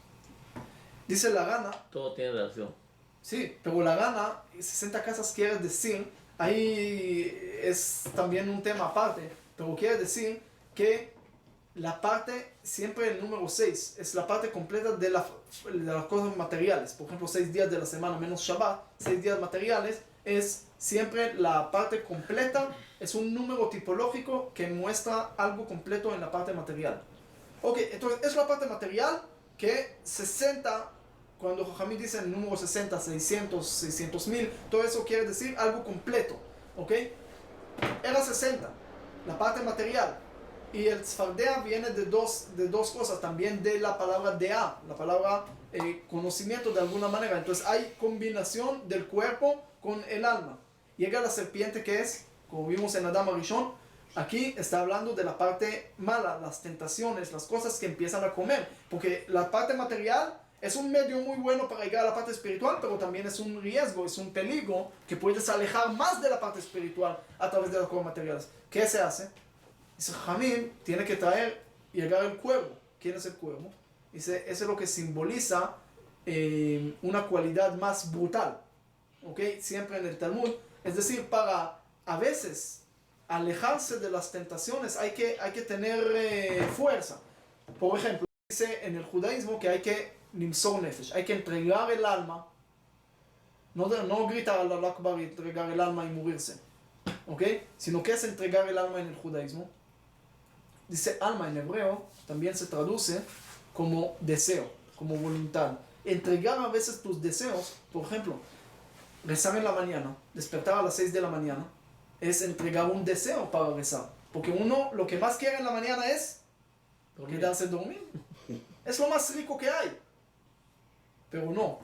Dice la rana... Todo tiene relación. Sí, pero la rana, 60 casas quiere decir, ahí es también un tema aparte, pero quiere decir que la parte, siempre el número 6, es la parte completa de las cosas materiales. Por ejemplo, 6 días de la semana menos Shabbat, 6 días materiales, es siempre la parte completa, es un número tipológico que muestra algo completo en la parte material. Ok, entonces es la parte material que 60, cuando Jajamí dice el número 60, 600, 600,000, todo eso quiere decir algo completo, ok. Era 60, la parte material. Y el tzfardea viene de dos cosas, también de la palabra dea, la palabra conocimiento de alguna manera. Entonces hay combinación del cuerpo con el alma. Llega la serpiente que es, como vimos en Adam Arishon, aquí está hablando de la parte mala, las tentaciones, las cosas que empiezan a comer. Porque la parte material es un medio muy bueno para llegar a la parte espiritual, pero también es un riesgo, es un peligro que puedes alejar más de la parte espiritual a través de las cosas materiales. ¿Qué se hace? Dice, Jamín tiene que llegar el cuervo. ¿Quién es el cuervo? Dice, eso es lo que simboliza una cualidad más brutal. ¿Ok? Siempre en el Talmud. Es decir, para a veces alejarse de las tentaciones hay que tener fuerza. Por ejemplo, dice en el judaísmo que hay que nimsor nefesh, hay que entregar el alma. No gritar al Akbar y entregar el alma y morirse. ¿Ok? Sino que es entregar el alma en el judaísmo. Dice alma en hebreo, también se traduce como deseo, como voluntad. Entregar a veces tus deseos, por ejemplo, rezar en la mañana, despertar a las 6 de la mañana, es entregar un deseo para rezar. Porque uno lo que más quiere en la mañana es quedarse dormir. Es lo más rico que hay. Pero no,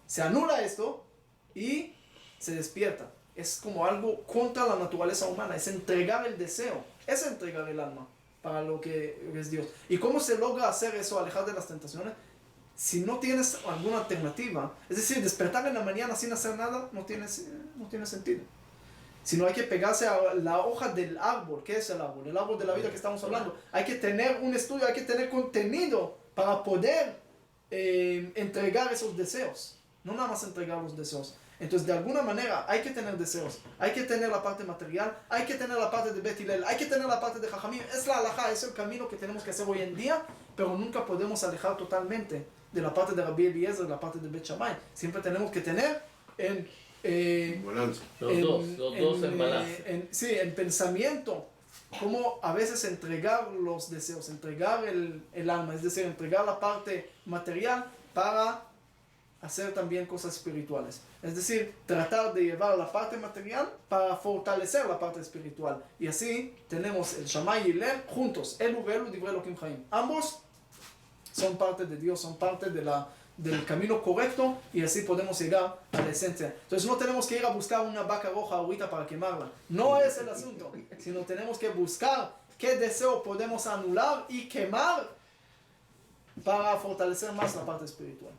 se anula esto y se despierta. Es como algo contra la naturaleza humana, es entregar el deseo, es entregar el alma para lo que es Dios. ¿Y cómo se logra hacer eso, alejar de las tentaciones? Si no tienes alguna alternativa, es decir, despertar en la mañana sin hacer nada, no tiene sentido. Sino hay que pegarse a la hoja del árbol. ¿Qué es el árbol? El árbol de la vida que estamos hablando. Hay que tener un estudio, hay que tener contenido para poder entregar esos deseos. No nada más entregar los deseos. Entonces, de alguna manera, hay que tener deseos. Hay que tener la parte material, hay que tener la parte de Bet Hillel, hay que tener la parte de Jajamim. Es la halajá, es el camino que tenemos que hacer hoy en día, pero nunca podemos alejar totalmente de la parte de Rabbi Eliezer, de la parte de Bet Shammai. Siempre tenemos que tener Balance. Los dos en balance. Sí, en pensamiento, como a veces entregar los deseos, entregar el alma, es decir, entregar la parte material para hacer también cosas espirituales. Es decir, tratar de llevar la parte material para fortalecer la parte espiritual. Y así tenemos el Shammai y Hillel juntos, Elu ve'elu divrei Elokim Chaim. Ambos son parte de Dios, son parte del camino correcto, y así podemos llegar a la esencia. Entonces no tenemos que ir a buscar una vaca roja ahorita para quemarla. No es el asunto, sino tenemos que buscar qué deseo podemos anular y quemar para fortalecer más la parte espiritual.